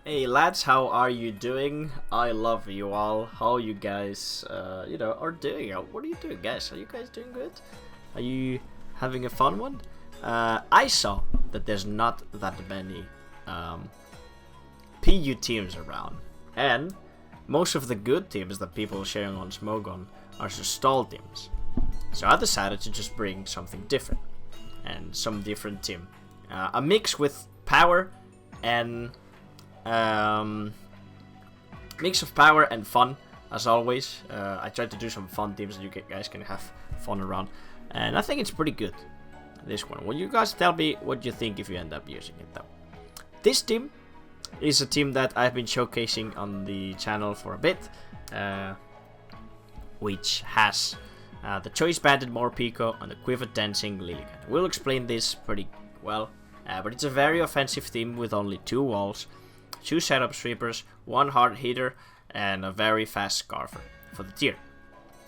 Hey lads, how are you doing? I love you all. How you guys, are doing? What are you doing, guys? Are you guys doing good? Are you having a fun one? I saw that there's not that many PU teams around, and most of the good teams that people are sharing on Smogon are just stall teams. So I decided to just bring something different and some different team, a mix with power and mix of power and fun, as always. I tried to do some fun teams that you guys can have fun around, and I think it's pretty good, this one. Will you guys tell me what you think if you end up using it, though? This team is a team that I've been showcasing on the channel for a bit, which has the Choice Banded Morpeko and the Quiver Dancing Liligan. We'll explain this pretty well, but it's a very offensive team with only 2 walls, 2 setup sweepers, 1 hard hitter, and a very fast scarfer for the tier.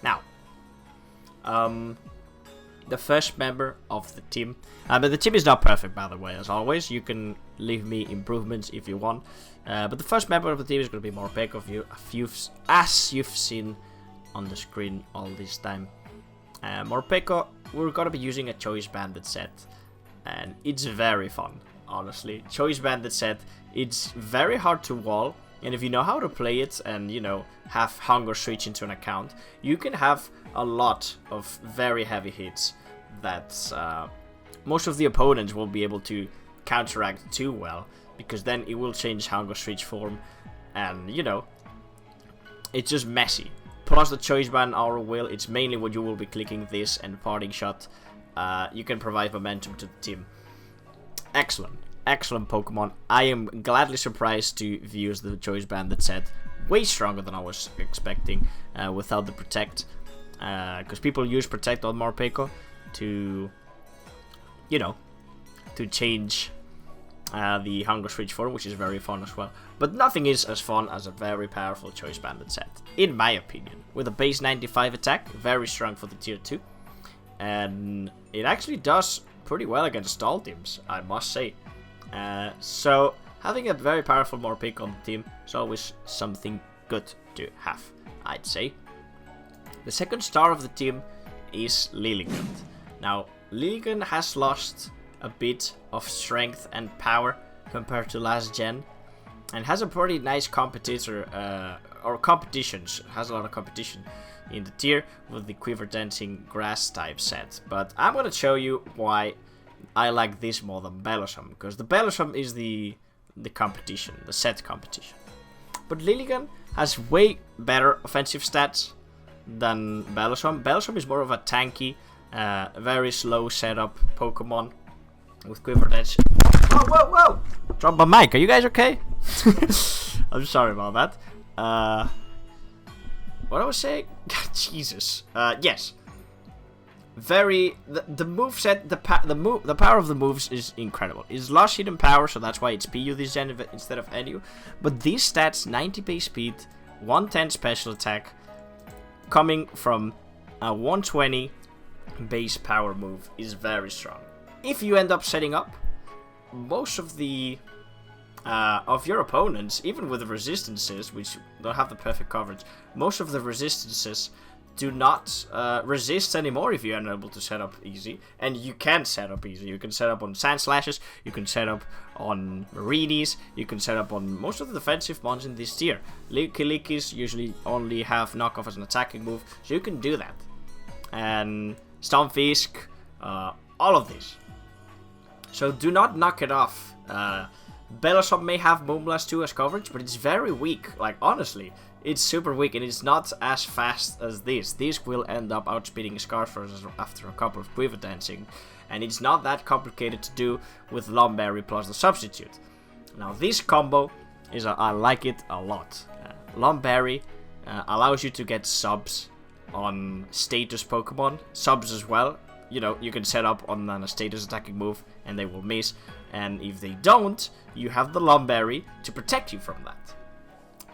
Now, the first member of the team, but the team is not perfect, by the way, as always. You can leave me improvements if you want, but the first member of the team is going to be Morpeko, as you've seen on the screen all this time. Morpeko, we're going to be using a Choice Banded set, and it's very fun. Honestly, Choice Banded set, it's very hard to wall, and if you know how to play it and, have Hunger Switch into an account, you can have a lot of very heavy hits that most of the opponents won't be able to counteract too well, because then it will change Hunger Switch form, and, it's just messy. Plus the Choice Band Aura Will, it's mainly what you will be clicking this and Parting Shot. You can provide momentum to the team. Excellent Pokemon. I am gladly surprised to use the Choice Banded set. Way stronger than I was expecting without the Protect. Because people use Protect on Morpeko to, to change the Hunger Switch form, which is very fun as well. But nothing is as fun as a very powerful Choice Banded set, in my opinion. With a base 95 attack, very strong for the tier 2. And it actually does pretty well against all teams, I must say. So having a very powerful Morpeko on the team is always something good to have, I'd say. The second star of the team is Liligan. Now, Liligan has lost a bit of strength and power compared to last gen, and has a pretty nice competitor, or competitions, has a lot of competition in the tier with the Quiver Dancing Grass type set. But I'm gonna show you why I like this more than Bellossom, because the Bellossom is the competition, the set competition. But Liligan has way better offensive stats than Bellossom. Bellossom is more of a tanky, very slow setup Pokemon with Quiver Dancing. Whoa! Drop my mic. Are you guys okay? I'm sorry about that. What I was saying? Jesus. Yes. The move set, the power of the moves is incredible. It's Lush Hidden Power, so that's why it's PU this gen instead of NU. But these stats, 90 base speed, 110 special attack, coming from a 120 base power move, is very strong. If you end up setting up, most of the of your opponents, even with the resistances, which don't have the perfect coverage, most of the resistances do not resist anymore if you are unable to set up easy. And you can set up easy. You can set up on Sand Slashes, you can set up on Marinis, you can set up on most of the defensive mons in this tier. Kilikis usually only have knockoff as an attacking move, so you can do that. And Stomfisk, all of this. So do not knock it off. Bellossom may have Moonblast 2 as coverage, but it's very weak. Like, honestly, it's super weak, and it's not as fast as this. This will end up outspeeding Scarfers after a couple of Quiver Dancing, and it's not that complicated to do with Lomberry plus the substitute. Now, this combo is I like it a lot. Lomberry allows you to get subs on status Pokemon, subs as well. You can set up on a status attacking move and they will miss, and if they don't, you have the Lomberry to protect you from that.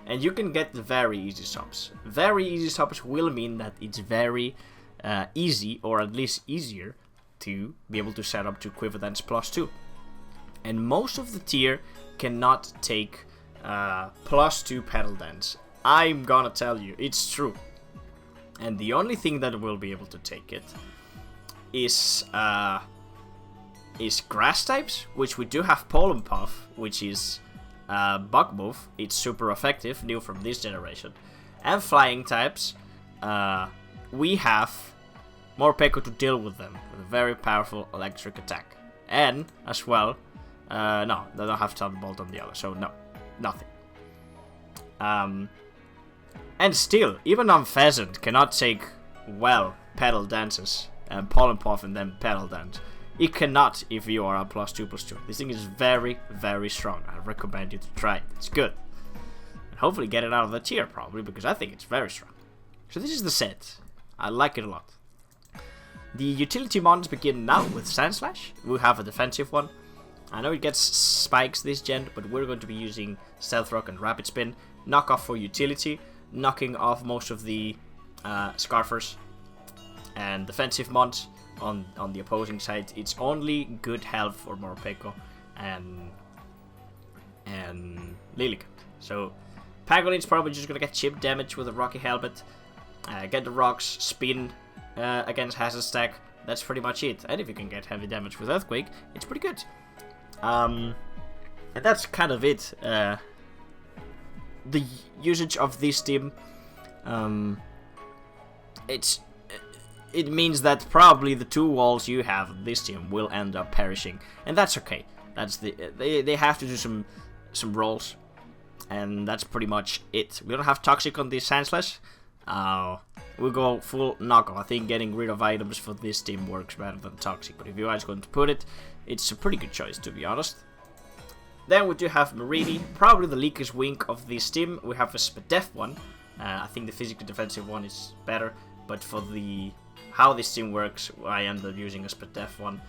And you can get very easy subs. Very easy subs will mean that it's very easy, or at least easier, to be able to set up to Quiver Dance +2. And most of the tier cannot take +2 pedal dance. I'm gonna tell you, it's true. And the only thing that will be able to take it is grass types, which we do have Pollen Puff, which is bug move. It's super effective, new from this generation. And flying types, we have Morpeko to deal with them with a very powerful electric attack. And as well, no, they don't have Thunderbolt on the other, so no, nothing. And still, even on Pheasant cannot take well pedal dances and Pollen Puff and then pedal dance. It cannot if you are a +2/+2. This thing is very, very strong. I recommend you to try it. It's good. And hopefully get it out of the tier probably, because I think it's very strong. So this is the set. I like it a lot. The utility mons begin now with Sandslash. We have a defensive one. I know it gets spikes this gen, but we're going to be using Stealth Rock and Rapid Spin. Knock off for utility, knocking off most of the Scarfers. And defensive mons on the opposing side, it's only good health for Morpeko and Lilligant. So Pagolin's probably just gonna get chip damage with a Rocky Helmet, get the rocks, spin against Hazard Stack. That's pretty much it. And if you can get heavy damage with Earthquake, it's pretty good. And that's kind of it. The usage of this team, it means that probably the 2 walls you have in this team will end up perishing, and that's okay. That's they have to do some rolls, and that's pretty much it. We don't have Toxic on this Sandslash. We'll go full knockoff. I think getting rid of items for this team works better than Toxic, but if you guys are going to put it, it's a pretty good choice, to be honest. Then we do have Marini, probably the weakest wing of this team. We have a Spadef one. I think the physical defensive one is better, but for the how this team works, I end up using a Spadef one.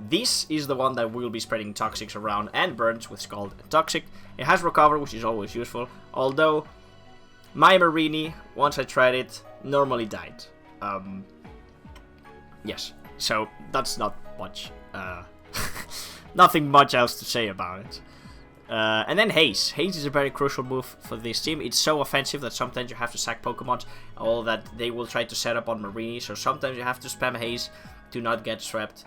This is the one that will be spreading Toxics around and burns with Scald and Toxic. It has Recover, which is always useful, although my Marini, once I tried it, normally died. Yes, so that's not much. Nothing much else to say about it. And then Haze. Haze is a very crucial move for this team. It's so offensive that sometimes you have to sack Pokemon, all that they will try to set up on Marini, so sometimes you have to spam Haze to not get swept,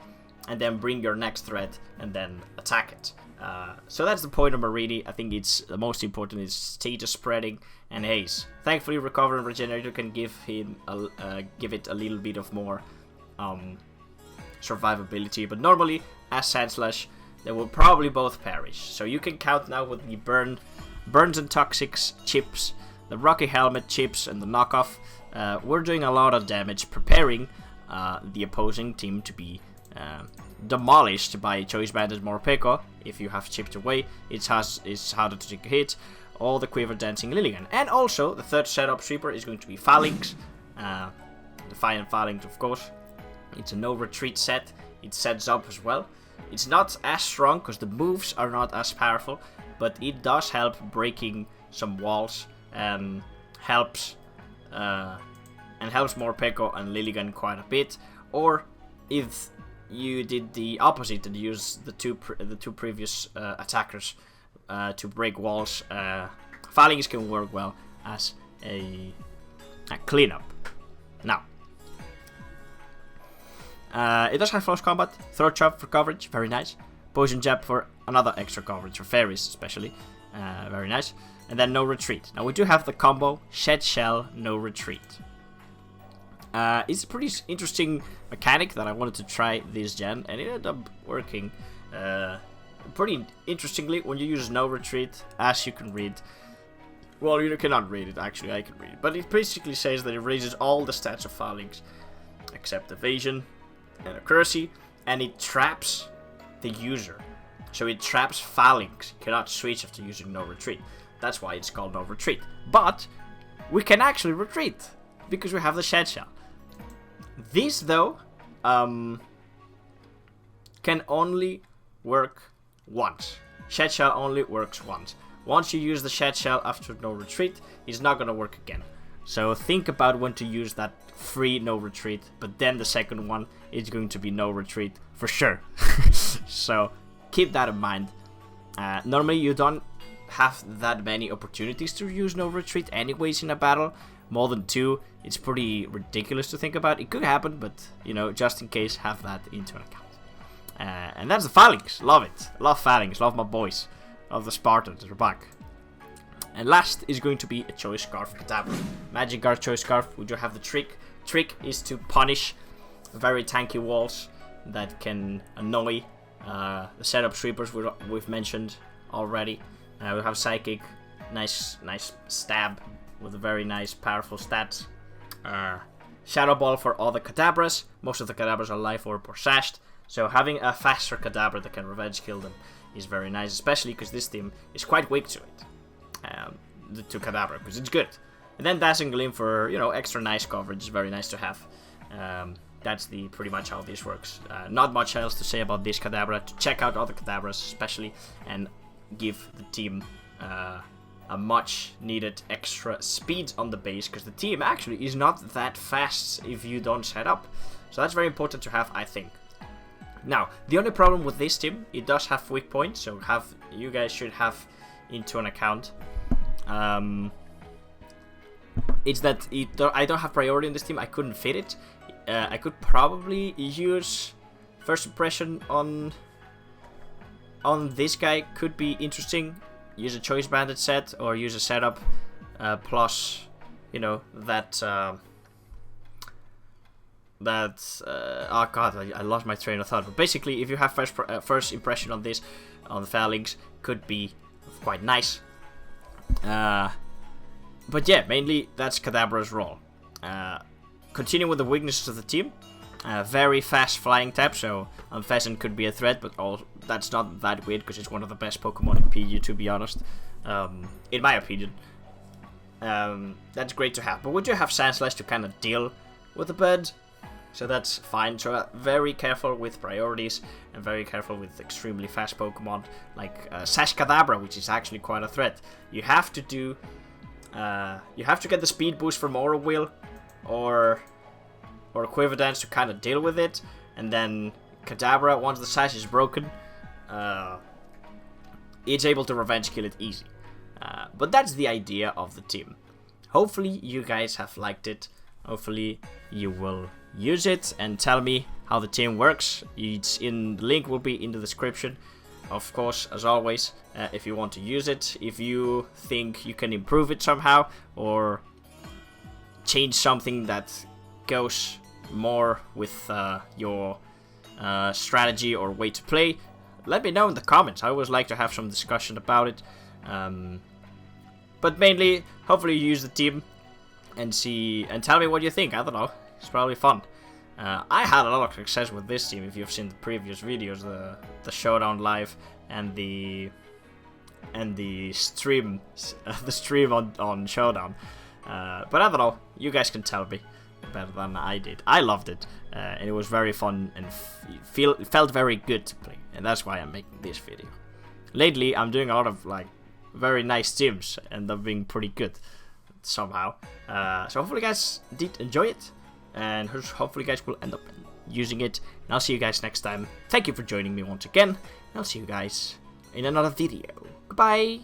and then bring your next threat and then attack it. So that's the point of Marini. I think it's the most important is status spreading and Haze. Thankfully, Recover and Regenerator can give it a little bit of more survivability, but normally as Sandslash, they will probably both perish. So you can count now with the burns and Toxics chips, the Rocky Helmet chips, and the knockoff. We're doing a lot of damage, preparing the opposing team to be demolished by Choice Banded Morpeko. If you have chipped away, it's harder to take a hit. All the Quiver Dancing Lilligant. And also, the third setup sweeper is going to be Phalanx. Defiant Phalanx, of course. It's a no retreat set. It sets up as well. It's not as strong because the moves are not as powerful, but it does help breaking some walls and helps Morpeko and Lilligant quite a bit. Or if you did the opposite and used the two previous attackers to break walls, Phalanx can work well as a cleanup. Now, it does have close combat, Throat Chop for coverage, very nice. Poison Jab for another extra coverage, for fairies especially, very nice. And then no retreat. Now we do have the combo, Shed Shell, no retreat. It's a pretty interesting mechanic that I wanted to try this gen, and it ended up working pretty interestingly. When you use no retreat, as you can read, well, you cannot read it, actually, I can read it, but it basically says that it raises all the stats of Phalanx, except evasion and accuracy, and it traps the user. So it traps Phalanx, you cannot switch after using no retreat. That's why it's called no retreat. But we can actually retreat, because we have the Shed Shell. This, though, can only work once. Shed Shell only works once. Once you use the Shed Shell after no retreat, it's not gonna work again. So think about when to use that free no retreat, but then the second one is going to be no retreat for sure. So keep that in mind. Normally you don't have that many opportunities to use no retreat anyways in a battle. More than 2, it's pretty ridiculous to think about. It could happen, but, you know, just in case, have that into an account. And that's the Phalanx. Love it. Love Phalanx. Love my boys. Love the Spartans. They're back. And last is going to be a Choice Scarf Kadabra. Magic Guard Choice Scarf. We do have the trick. Trick is to punish very tanky walls that can annoy the setup sweepers we've mentioned already. We have Psychic. Nice stab with a very nice, powerful stats. Shadow Ball for all the Kadabras. Most of the Kadabras are Life Orb or Sashed. So having a faster Kadabra that can revenge kill them is very nice, especially because this team is quite weak to it. To Kadabra, because it's good. And then Dazzling Gleam for, you know, extra nice coverage is very nice to have. That's pretty much how this works. Not much else to say about this Kadabra. To check out other Kadabras especially, and give the team a much needed extra speed on the base, because the team actually is not that fast if you don't set up. So that's very important to have, I think. Now, the only problem with this team, it does have weak points, so you guys should have into an account. It's that I don't have priority in this team. I couldn't fit it. I could probably use First Impression on this guy. Could be interesting. Use a Choice Bandit set, or use a setup plus, you know, that oh god, I lost my train of thought. But basically, if you have first impression on this, on the Phalanx, could be quite nice. But yeah, mainly that's Kadabra's role. Continue with the weaknesses of the team. Very fast flying tap, so Pheasant could be a threat, but that's not that weird because it's one of the best Pokemon in PU, to be honest. In my opinion. That's great to have. But would you have Sandslash to kind of deal with the bird? So that's fine. So very careful with priorities, and very careful with extremely fast Pokemon like Sash Kadabra, which is actually quite a threat. You have to do, you have to get the speed boost from Aura Wheel or Quiver Dance to kind of deal with it, and then Kadabra, once the Sash is broken, it's able to revenge kill it easy. But that's the idea of the team. Hopefully you guys have liked it. Hopefully you will use it and tell me how the team works. The link will be in the description, of course, as always, if you want to use it. If you think you can improve it somehow, or change something that goes more with your strategy or way to play, let me know in the comments. I always like to have some discussion about it. But mainly, hopefully you use the team and tell me what you think. I don't know. It's probably fun. I had a lot of success with this team. If you've seen the previous videos, the Showdown live and the stream, the stream on Showdown. But I don't know. You guys can tell me better than I did. I loved it, and it was very fun and it felt very good to play, and that's why I'm making this video. Lately, I'm doing a lot of like very nice teams, and they're being pretty good somehow. So hopefully, you guys did enjoy it, and hopefully, you guys will end up using it. And I'll see you guys next time. Thank you for joining me once again, and I'll see you guys in another video. Goodbye.